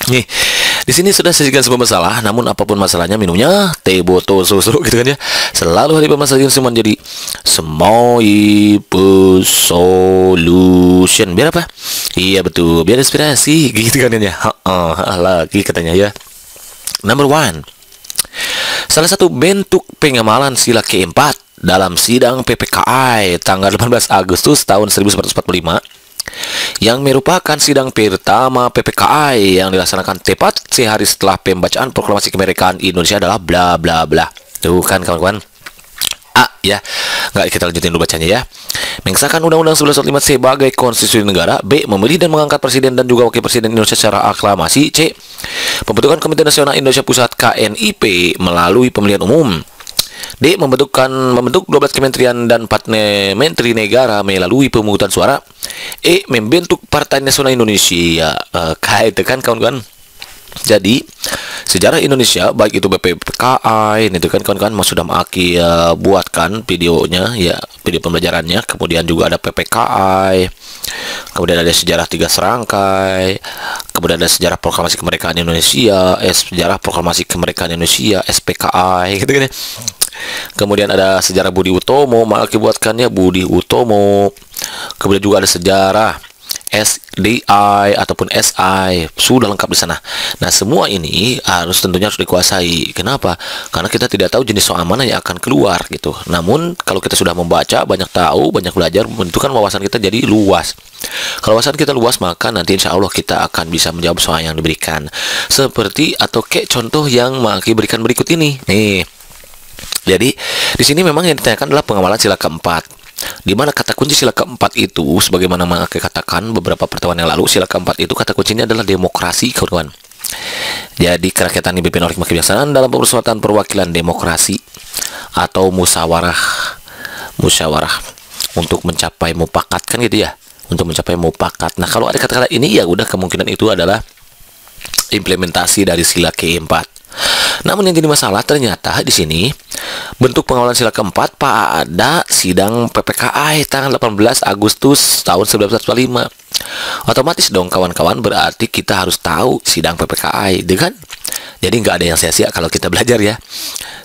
Nih, di sini sudah sajikan semua masalah, namun apapun masalahnya minumnya teh botol susu gitu kan ya. Selalu hari permasalahan semua jadi Semoipe Solution. Biar apa? Iya betul, biar inspirasi gitu kan ya. Lagi katanya ya. Number one. Salah satu bentuk pengamalan sila keempat dalam sidang PPKI tanggal 18 Agustus tahun 1945 yang merupakan sidang pertama PPKI yang dilaksanakan tepat sehari setelah pembacaan proklamasi kemerdekaan Indonesia adalah bla bla bla. Tuh kan kawan-kawan. Ya, nggak kita lanjutin dulu bacanya ya. Mengesahkan Undang-Undang 1145 sebagai konstitusi negara. B. Memilih dan mengangkat presiden dan juga wakil presiden Indonesia secara aklamasi. C. Pembentukan Komite Nasional Indonesia Pusat KNIP melalui pemilihan umum. D. Membentuk 12 kementerian dan 4 menteri negara melalui pemungutan suara. E. Membentuk Partai Nasional Indonesia. Itu kan kawan-kawan. Jadi sejarah Indonesia baik itu BPKI itu kan kawan-kawan sudah Maki buatkan videonya ya, video pembelajarannya. Kemudian juga ada PPKI, kemudian ada sejarah 3 serangkai, kemudian ada sejarah proklamasi kemerdekaan Indonesia, sejarah proklamasi kemerdekaan Indonesia SPKI gitu kan ya. Kemudian ada sejarah Budi Utomo, Maki buatkannya Budi Utomo. Kemudian juga ada sejarah SDI ataupun SI, sudah lengkap di sana. Nah, semua ini tentunya harus dikuasai. Kenapa? Karena kita tidak tahu jenis soal mana yang akan keluar gitu. Namun kalau kita sudah membaca, banyak tahu, banyak belajar, menentukan wawasan kita jadi luas. Kalau wawasan kita luas, maka nanti insya Allah kita akan bisa menjawab soal yang diberikan. Seperti atau kayak contoh yang Maki berikan berikut ini. Nih. Jadi di sini memang yang ditanyakan adalah pengamalan sila keempat. Di mana kata kunci sila keempat itu, sebagaimana Maki katakan beberapa pertemuan yang lalu, sila keempat itu kata kuncinya adalah demokrasi, kawan-kawan. Jadi kerakyatan dipimpin oleh kebijaksanaan dalam permusyawaratan perwakilan demokrasi atau musyawarah untuk mencapai mufakat kan gitu ya, untuk mencapai mufakat. Nah, kalau ada kata-kata ini ya udah kemungkinan itu adalah implementasi dari sila keempat. Namun yang jadi masalah ternyata di sini bentuk pengawalan sila keempat pada sidang PPKI tanggal 18 Agustus tahun 1945. Otomatis dong kawan-kawan, berarti kita harus tahu sidang PPKI, kan? Jadi nggak ada yang sia-sia kalau kita belajar ya.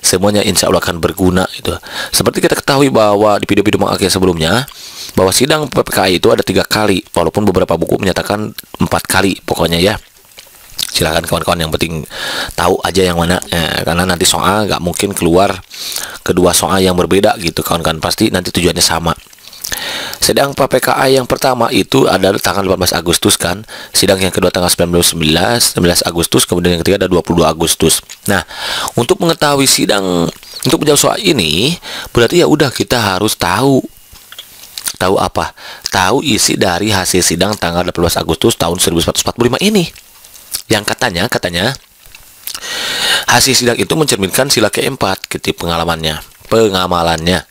Semuanya insya Allah akan berguna itu. Seperti kita ketahui bahwa di video-video mengakhir sebelumnya bahwa sidang PPKI itu ada 3 kali, walaupun beberapa buku menyatakan 4 kali pokoknya ya. Silahkan kawan-kawan, yang penting tahu aja yang mana karena nanti soal nggak mungkin keluar kedua soal yang berbeda gitu kawan-kawan, pasti nanti tujuannya sama. Sidang PPKI yang pertama itu ada tanggal 18 Agustus kan, sidang yang kedua tanggal 19 Agustus, kemudian yang ketiga ada 22 Agustus. Nah, untuk mengetahui sidang, untuk menjawab soal ini berarti ya udah kita harus tahu apa? Tahu isi dari hasil sidang tanggal 18 Agustus tahun 1945 ini. Yang katanya hasil sidang itu mencerminkan sila keempat gitu pengamalannya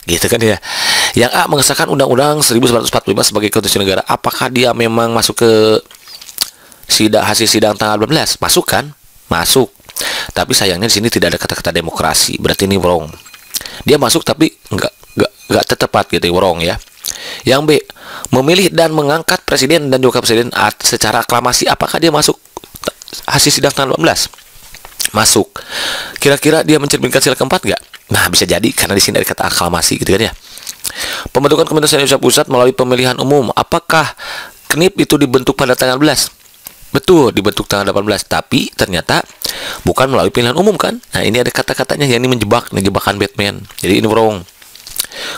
gitu kan ya. Yang A, mengesahkan Undang-Undang 1945 sebagai konstitusi negara. Apakah dia memang masuk ke hasil sidang tanggal 12? Masuk kan? Masuk. Tapi sayangnya di sini tidak ada kata-kata demokrasi. Berarti ini wrong. Dia masuk tapi enggak tepat gitu, wrong ya. Yang B, memilih dan mengangkat presiden dan juga presiden secara aklamasi. Apakah dia masuk hasil sidang tanggal 18? Masuk. Kira-kira dia mencerminkan sila keempat nggak? Nah, bisa jadi karena di sini ada kata aklamasi gitu kan ya. Pembentukan Komite Nasional Indonesia Pusat melalui pemilihan umum. Apakah KNIP itu dibentuk pada tanggal 12? Betul, dibentuk tanggal 18, tapi ternyata bukan melalui pemilihan umum kan? Nah, ini ada kata-katanya yang ini jebakan Batman. Jadi ini wrong.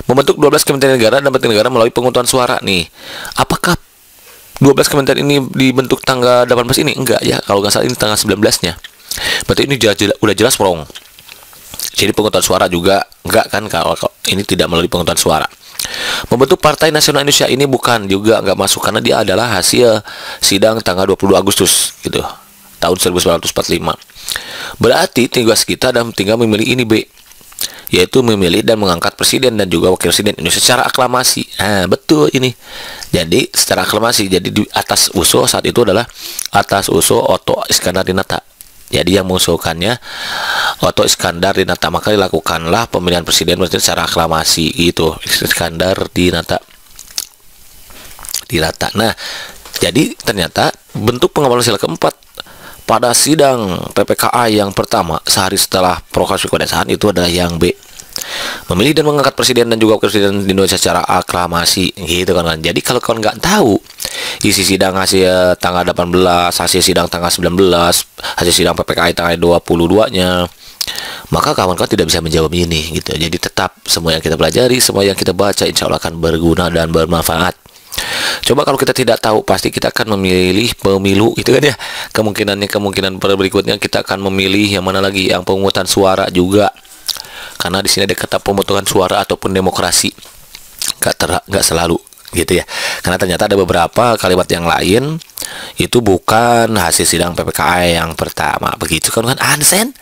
Membentuk 12 kementerian negara dan menteri negara melalui penguntutan suara nih. Apakah 12 kementerian ini dibentuk tanggal 18 ini? Enggak ya, kalau nggak salah ini tanggal 19-nya. Berarti ini udah jelas wrong. Jadi penguntutan suara juga enggak kan, kalau ini tidak melalui penguntutan suara. Membentuk Partai Nasional Indonesia ini bukan, juga enggak masuk karena dia adalah hasil sidang tanggal 22 Agustus gitu, tahun 1945. Berarti tugas kita dan tinggal memilih ini B, yaitu memilih dan mengangkat presiden dan juga wakil presiden Indonesia secara aklamasi. Nah, betul ini. Jadi secara aklamasi. Jadi di atas usul saat itu adalah atas usul Otto Iskandar Dinata. Jadi yang mengusulkannya Otto Iskandar Dinata, maka dilakukanlah pemilihan presiden secara aklamasi itu, Iskandar Dinata. Nah, jadi ternyata bentuk pengawalan sila keempat pada sidang PPKA yang pertama sehari setelah proklamasi kemerdekaan itu adalah yang B, memilih dan mengangkat presiden dan juga presiden di Indonesia secara aklamasi gitu kan. Jadi kalau kawan nggak tahu isi sidang hasil tanggal 18, hasil sidang tanggal 19, hasil sidang PPKI tanggal 22-nya, maka kawan-kawan tidak bisa menjawab ini gitu. Jadi tetap semua yang kita pelajari, semua yang kita baca insya Allah akan berguna dan bermanfaat. Coba kalau kita tidak tahu, pasti kita akan memilih pemilu itu kan ya. Kemungkinan berikutnya kita akan memilih yang mana lagi, yang pemungutan suara juga. Karena di sini ada kata pemungutan suara ataupun demokrasi. Nggak selalu gitu ya. Karena ternyata ada beberapa kalimat yang lain itu bukan hasil sidang PPKI yang pertama. Begitu kan Ansen?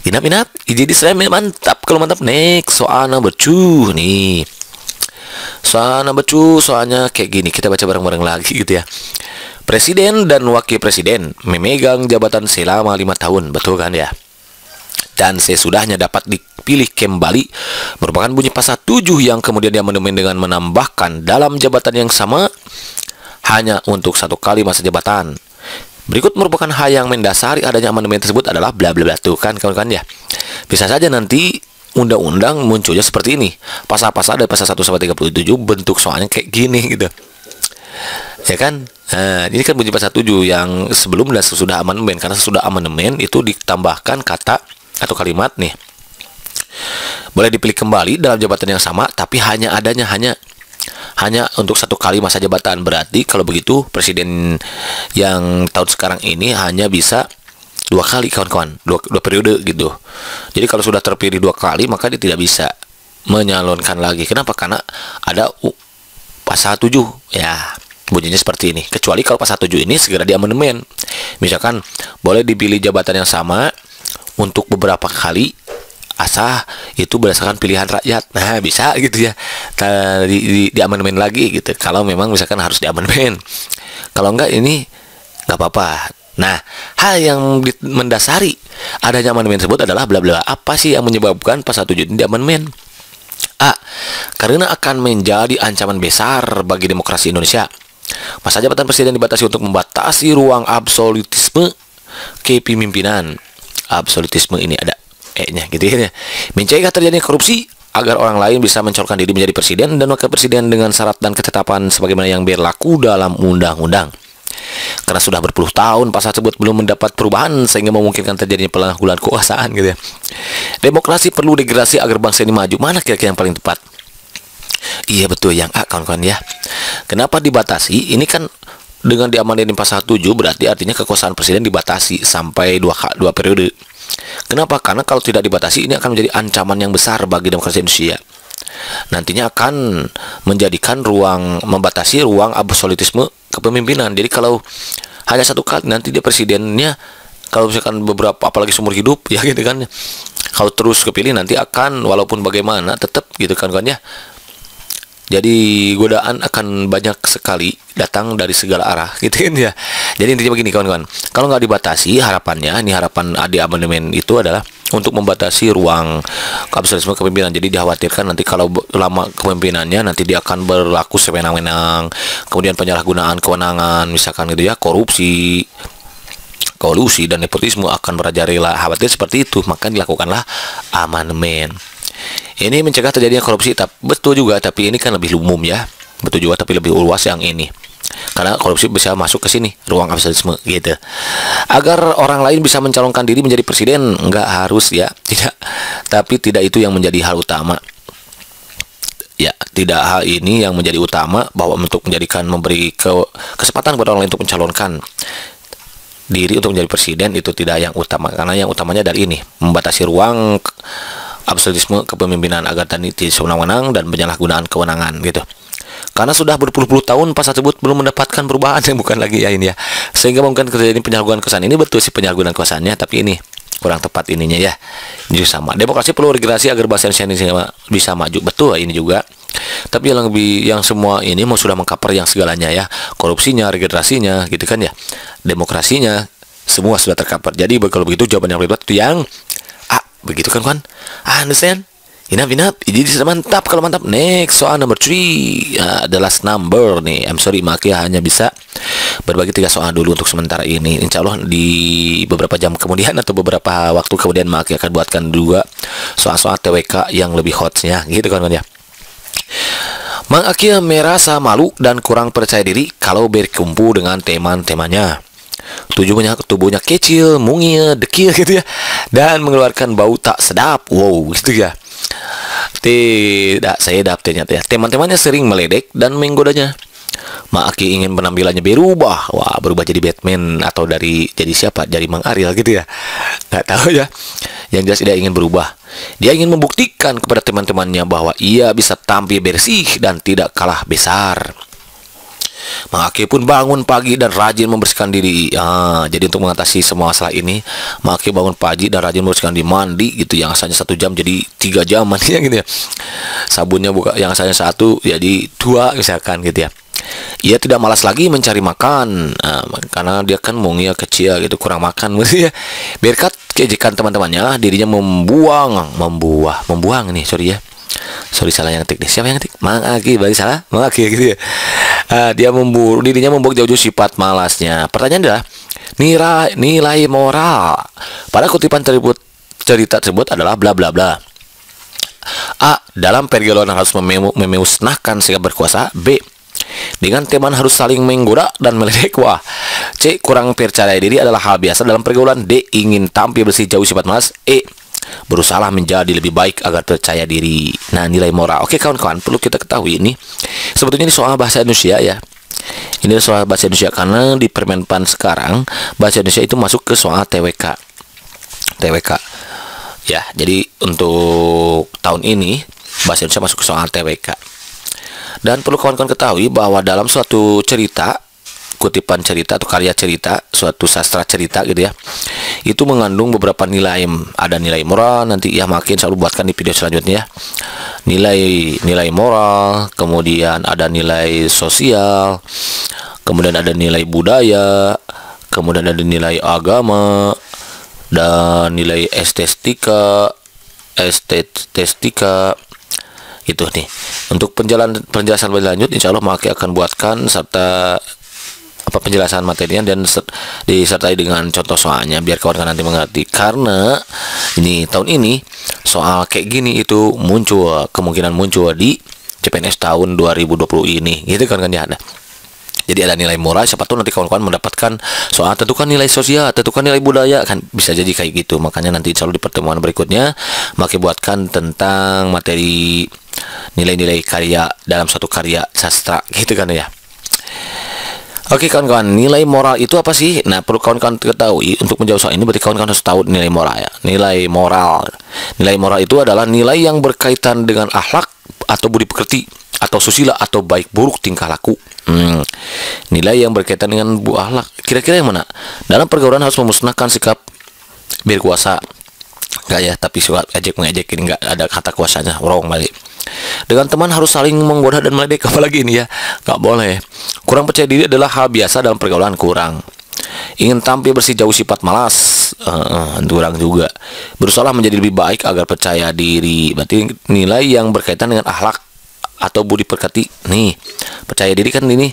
Inap. Jadi saya mantap. Kalau mantap, next soal nomor 2 nih. Soal nomor 2 soalnya kayak gini, kita baca bareng-bareng lagi gitu ya. Presiden dan wakil presiden memegang jabatan selama 5 tahun, betul kan ya? Dan sesudahnya dapat dipilih kembali merupakan bunyi pasal 7 yang kemudian diamandemen dengan menambahkan dalam jabatan yang sama hanya untuk 1 kali masa jabatan. Berikut merupakan hal yang mendasari adanya amandemen tersebut adalah bla bla bla, tuh kan kawan-kawan ya. Bisa saja nanti undang-undang munculnya seperti ini. Pasal-pasal dari pasal 1 sampai 37 bentuk soalnya kayak gini gitu. Ya kan? Nah, ini kan bunyi pasal 7 yang sebelum dan sesudah amandemen. Karena sesudah amandemen itu ditambahkan kata atau kalimat nih. Boleh dipilih kembali dalam jabatan yang sama, tapi hanya untuk 1 kali masa jabatan. Berarti kalau begitu presiden yang tahun sekarang ini hanya bisa 2 kali kawan-kawan, 2 periode gitu. Jadi kalau sudah terpilih 2 kali maka dia tidak bisa menyalonkan lagi. Kenapa? Karena ada pasal 7 ya, bunyinya seperti ini. Kecuali kalau pasal 7 ini segera diamandemen. Misalkan boleh dipilih jabatan yang sama untuk beberapa kali asal itu berdasarkan pilihan rakyat. Nah, bisa gitu ya. Di amandemen lagi gitu. Kalau memang misalkan harus diamandemen. Kalau enggak ini enggak apa-apa. Nah, hal yang mendasari adanya amandemen tersebut adalah bla bla. Apa sih yang menyebabkan pasal 7 ini diamandemen? A. Karena akan menjadi ancaman besar bagi demokrasi Indonesia. Masa jabatan presiden dibatasi untuk membatasi ruang absolutisme kepemimpinan. Absolutisme ini ada E-nya gitu ya. Mencegah terjadinya korupsi agar orang lain bisa mencalonkan diri menjadi presiden dan wakil presiden dengan syarat dan ketetapan sebagaimana yang berlaku dalam undang-undang. Karena sudah berpuluh tahun pasal tersebut belum mendapat perubahan sehingga memungkinkan terjadinya penyalahgunaan kekuasaan gitu ya. Demokrasi perlu degrasi agar bangsa ini maju. Mana kira-kira yang paling tepat? Iya betul yang A kawan-kawan ya. Kenapa dibatasi? Ini kan dengan diamandemen pasal 7 berarti artinya kekuasaan presiden dibatasi sampai 2 periode. Kenapa? Karena kalau tidak dibatasi ini akan menjadi ancaman yang besar bagi demokrasi Indonesia. Nantinya akan menjadikan membatasi ruang absolutisme kepemimpinan. Jadi kalau hanya 1 kali nanti dia presidennya, kalau misalkan beberapa apalagi seumur hidup ya gitu kan, kalau terus kepilih nanti akan walaupun bagaimana tetap gitu kan ya. Jadi godaan akan banyak sekali datang dari segala arah gitu kan ya. Jadi intinya begini kawan-kawan, kalau nggak dibatasi, harapannya ini harapan di amandemen itu adalah untuk membatasi ruang absolutisme kepemimpinan. Jadi dikhawatirkan nanti kalau lama kepemimpinannya nanti dia akan berlaku sewenang-wenang, kemudian penyalahgunaan kewenangan misalkan gitu ya, korupsi, kolusi dan nepotisme akan merajalela. Khawatir seperti itu, maka dilakukanlah amandemen. Ini mencegah terjadinya korupsi, betul juga, tapi ini kan lebih umum ya. Betul juga, tapi lebih luas yang ini. Karena korupsi bisa masuk ke sini, ruang absolutisme gitu. Agar orang lain bisa mencalonkan diri menjadi presiden, nggak harus ya, tidak. Tapi tidak itu yang menjadi hal utama. Ya, tidak hal ini yang menjadi utama, bahwa untuk memberi kesempatan kepada orang lain untuk mencalonkan diri untuk menjadi presiden itu tidak yang utama. Karena yang utamanya dari ini, membatasi ruang absolutisme kepemimpinan agar tadi sewenang-wenang dan penyalahgunaan kewenangan gitu. Karena sudah berpuluh-puluh tahun pasal tersebut belum mendapatkan perubahan yang bukan lagi ya ini ya. Sehingga mungkin terjadi penyalahgunaan kekuasaan. Ini betul sih penyalahgunaan kekuasaannya, tapi ini kurang tepat ininya ya. Ini sama. Demokrasi perlu regenerasi agar bangsa Indonesia bisa maju. Betul ini juga. Tapi yang semua ini sudah mengcover yang segalanya ya. Korupsinya, regenerasinya gitu kan ya. Demokrasinya semua sudah tercover. Jadi kalau begitu jawaban yang lebih itu yang begitu kan kawan? Understand? Inap. Jadi mantap. Kalau mantap, next soal nomor 3 the last number nih. I'm sorry, Maki hanya bisa berbagi 3 soal dulu untuk sementara ini. Insya Allah di beberapa jam kemudian atau beberapa waktu kemudian Mak Aki akan buatkan juga soal-soal TWK yang lebih hotnya gitu kawan-kawan ya. Mang Aki merasa malu dan kurang percaya diri kalau berkumpul dengan teman-temannya. Tubuhnya kecil, mungil, dekil gitu ya, dan mengeluarkan bau tak sedap. Wow, gitu ya. Tidak sedap ternyata ya. Teman-temannya sering meledek dan menggodanya. Mak Aki ingin penampilannya berubah. Wah, berubah jadi Batman atau jadi siapa? Jadi Mang Ariel gitu ya. Nggak tahu ya. Yang jelas dia ingin berubah. Dia ingin membuktikan kepada teman-temannya bahwa ia bisa tampil bersih dan tidak kalah besar. Mang Aki pun bangun pagi dan rajin membersihkan diri. Jadi untuk mengatasi semua masalah ini, Mang Aki bangun pagi dan rajin membersihkan diri, mandi gitu. Yang asalnya 1 jam jadi 3 jam mandinya gitu ya. Sabunnya yang asalnya 1 jadi 2 misalkan gitu ya. Ia tidak malas lagi mencari makan, karena dia kan mungil kecil gitu, kurang makan gitu ya. Berkat keejekan teman-temannya, dirinya membuang nih, sorry ya. Sorry, salah yang ngetik deh. Siapa yang ngetik? Mang Aki, berarti salah. Mang Aki gitu ya. Dirinya membuang jauh-jauh sifat malasnya. Pertanyaan adalah nilai moral pada kutipan cerita tersebut adalah bla bla bla. A. Dalam pergaulan harus memusnahkan sikap berkuasa. B. Dengan teman harus saling menggoda dan meledek. Wah. C. Kurang percaya diri adalah hal biasa dalam pergaulan. D. Ingin tampil bersih jauh sifat malas. E. Berusaha menjadi lebih baik agar percaya diri. Nah, nilai moral. Oke kawan-kawan, perlu kita ketahui ini sebetulnya ini soal bahasa Indonesia ya. Ini soal bahasa Indonesia karena di Permenpan sekarang bahasa Indonesia itu masuk ke soal TWK. Ya, jadi untuk tahun ini bahasa Indonesia masuk ke soal TWK. Dan perlu kawan-kawan ketahui bahwa dalam suatu cerita, kutipan cerita atau karya cerita, suatu sastra cerita gitu ya, itu mengandung beberapa nilai. Ada nilai moral, nanti ya makin selalu buatkan di video selanjutnya ya. Nilai moral, kemudian ada nilai sosial, kemudian ada nilai budaya, kemudian ada nilai agama, dan nilai estetika itu nih. Untuk penjelasan lebih lanjut insya Allah Mak Aki akan buatkan serta penjelasan materinya dan disertai dengan contoh soalnya biar kawan-kawan nanti mengerti. Karena ini tahun ini soal kayak gini itu kemungkinan muncul di CPNS tahun 2020 ini gitu kan ya. Jadi ada nilai moral, siapa tahu nanti kawan-kawan mendapatkan soal tentukan nilai sosial, tentukan nilai budaya, kan bisa jadi kayak gitu. Makanya nanti insya Allah di pertemuan berikutnya Mak Aki buatkan tentang materi nilai-nilai karya dalam suatu karya sastra gitu kan ya. Oke kawan-kawan, nilai moral itu apa sih? Nah, perlu kawan-kawan ketahui untuk menjawab soal ini berarti kawan-kawan harus tahu nilai moral ya. Nilai moral itu adalah nilai yang berkaitan dengan akhlak atau budi pekerti atau susila atau baik buruk tingkah laku. Nilai yang berkaitan dengan akhlak. Kira-kira yang mana? Dalam pergaulan harus memusnahkan sikap berkuasa. Enggak ya, tapi suka ejek-mengejek ini enggak ada kata kuasanya, wrong balik. Dengan teman harus saling menggoda dan meledek, apalagi ini ya, nggak boleh. Kurang percaya diri adalah hal biasa dalam pergaulan. Kurang ingin tampil bersih jauh sifat malas, kurang juga. Berusaha menjadi lebih baik agar percaya diri, berarti nilai yang berkaitan dengan akhlak atau budi pekerti. Nih, percaya diri kan ini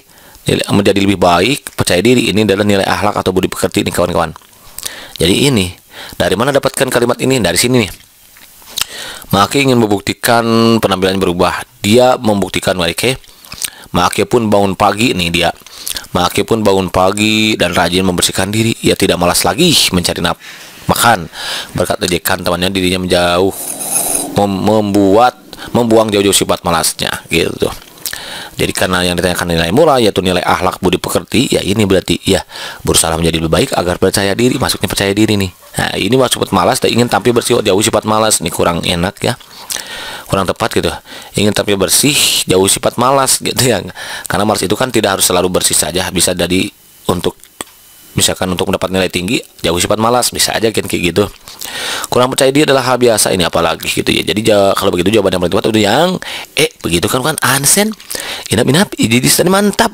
menjadi lebih baik, percaya diri ini adalah nilai akhlak atau budi pekerti nih kawan-kawan. Jadi ini dari mana dapatkan kalimat ini? Dari sini nih. Mak Aki ingin membuktikan penampilan berubah. Dia membuktikan Mak Aki pun bangun pagi nih dia. Mak Aki pun bangun pagi dan rajin membersihkan diri. Ia tidak malas lagi mencari makan. Berkat ejekan temannya, dirinya membuang jauh-jauh sifat malasnya gitu. Jadi karena yang ditanyakan nilai moral yaitu nilai akhlak budi pekerti, ya ini berarti ya berusaha menjadi lebih baik agar percaya diri. Masuknya percaya diri nih. Nah, ini sifat malas dan ingin tampil bersih jauh sifat malas. Nih kurang enak ya. Kurang tepat gitu. Ingin tampil bersih jauh sifat malas gitu ya. Karena malas itu kan tidak harus selalu bersih saja, bisa jadi untuk misalkan untuk mendapat nilai tinggi jauh sifat malas, bisa aja kan kayak gitu. Kurang percaya diri adalah hal biasa, ini apalagi gitu ya. Jadi kalau begitu jawaban yang paling tepat itu yang begitu kan ansen inap jadi mantap.